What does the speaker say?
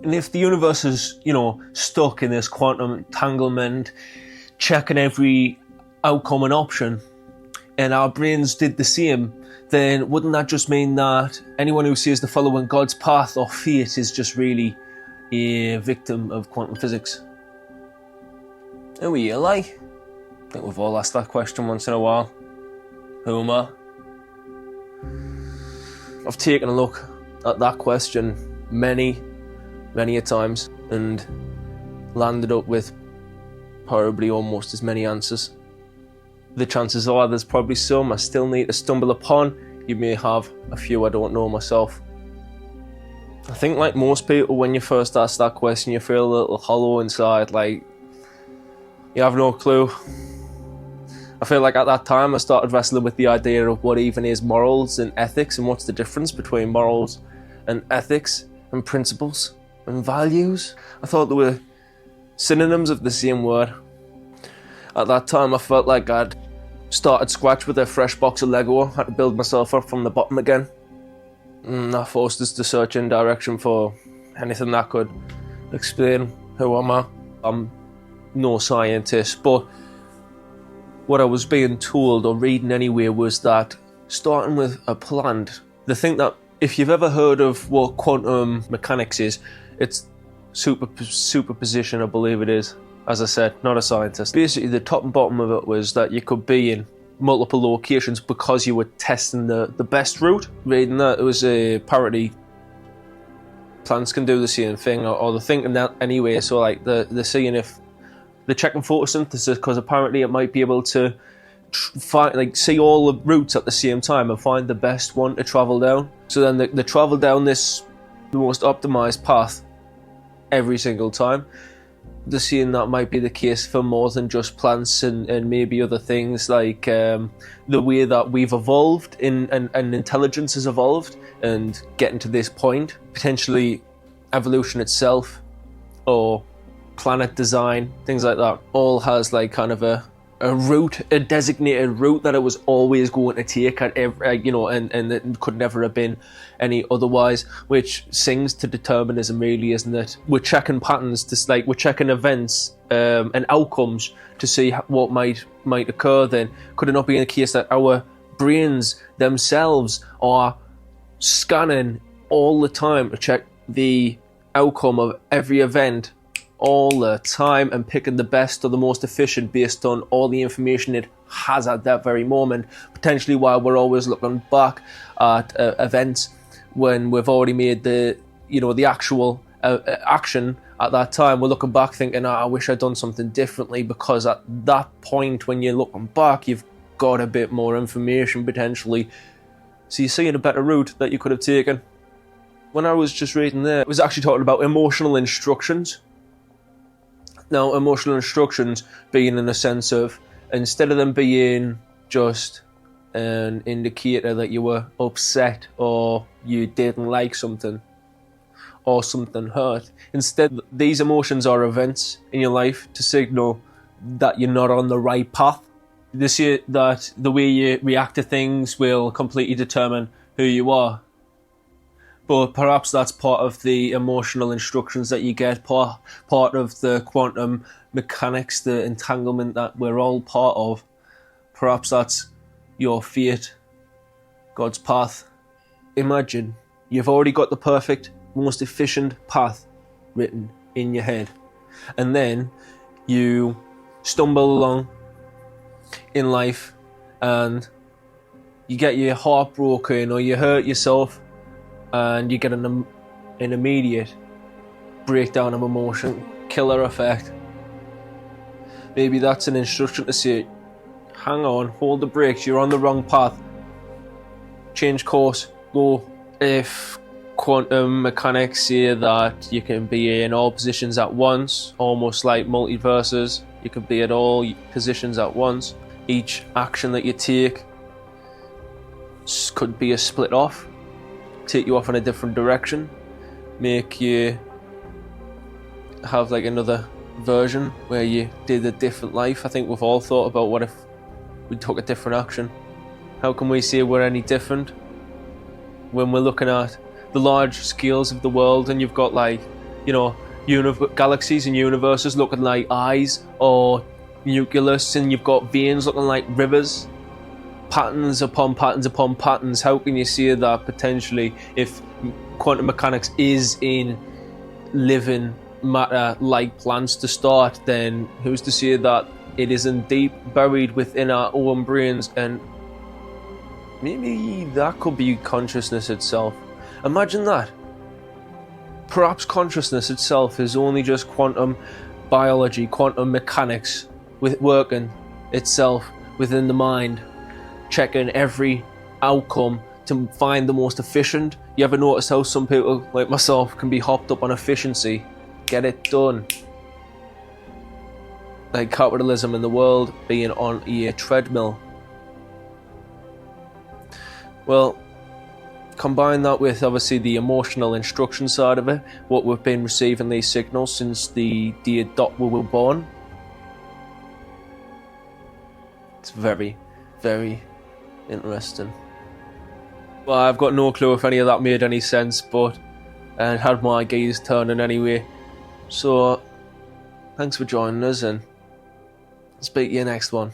And if the universe is, stuck in this quantum entanglement, checking every outcome and option, and our brains did the same, then wouldn't that just mean that anyone who says they're following God's path or fate is just really a victim of quantum physics? Who are you, like? I think we've all asked that question once in a while. Who am I? I've taken a look at that question many a times and landed up with probably almost as many answers. The chances are there's probably some I still need to stumble upon. You may have a few I don't know myself. I think like most people, when you first ask that question, you feel a little hollow inside, like you have no clue. I feel like at that time I started wrestling with the idea of what even is morals and ethics, and what's the difference between morals and ethics and principles and values. I thought they were synonyms of the same word. At that time I felt like I'd started scratch with a fresh box of Lego. I had to build myself up from the bottom again. And that forced us to search in direction for anything that could explain who am I. I'm no scientist, but what I was being told or reading anyway was that starting with a plant, they think that if you've ever heard of what quantum mechanics is, it's superposition, I believe it is. As I said, not a scientist. Basically, the top and bottom of it was that you could be in multiple locations because you were testing the best route. Reading that, it was a parody. Plants can do the same thing, or they're thinking that anyway. So like they're seeing if they're checking photosynthesis, because apparently it might be able to see all the routes at the same time and find the best one to travel down. So then they travel down the most optimized path every single time. They're seeing that might be the case for more than just plants and maybe other things, like the way that we've evolved and intelligence has evolved and getting to this point. Potentially evolution itself or planet design, things like that, all has like kind of a route, a designated route that it was always going to take at every, and it could never have been any otherwise, which sings to determinism, really, isn't it? We're checking patterns, we're checking events and outcomes to see what might occur. Then could it not be the case that our brains themselves are scanning all the time to check the outcome of every event all the time and picking the best or the most efficient based on all the information it has at that very moment, potentially, while we're always looking back at events when we've already made the actual action at that time. We're looking back thinking, I wish I'd done something differently, because at that point when you're looking back, you've got a bit more information potentially, so you're seeing a better route that you could have taken. When I was just reading there, it was actually talking about emotional instructions. Now, emotional instructions being in a sense of, instead of them being just an indicator that you were upset or you didn't like something or something hurt, instead these emotions are events in your life to signal that you're not on the right path. They say that the way you react to things will completely determine who you are. But perhaps that's part of the emotional instructions that you get, part of the quantum mechanics, the entanglement that we're all part of. Perhaps that's your fate, God's path. Imagine you've already got the perfect, most efficient path written in your head. And then you stumble along in life and you get your heart broken or you hurt yourself, and you get an immediate breakdown of emotion, killer effect. Maybe that's an instruction to say, hang on, hold the brakes, you're on the wrong path. Change course, go. If quantum mechanics say that you can be in all positions at once, almost like multiverses, you can be at all positions at once. Each action that you take could be a split off, take you off in a different direction, make you have like another version where you did a different life. I think we've all thought about, what if we took a different action? How can we say we're any different when we're looking at the large scales of the world and you've got like galaxies and universes looking like eyes, or nucleus, and you've got veins looking like rivers. Patterns upon patterns upon patterns. How can you say that potentially, if quantum mechanics is in living matter like plants to start, then who's to say that it isn't deep buried within our own brains? And maybe that could be consciousness itself. Imagine that. Perhaps consciousness itself is only just quantum biology, quantum mechanics, with working itself within the mind, checking every outcome to find the most efficient. You ever notice how some people like myself can be hopped up on efficiency, get it done? Like capitalism in the world being on a treadmill. Well, combine that with obviously the emotional instruction side of it, what we've been receiving these signals since the day dot we were born. It's very, very interesting. Well, I've got no clue if any of that made any sense, but it had my gears turning anyway. So, thanks for joining us, and I'll speak to you next one.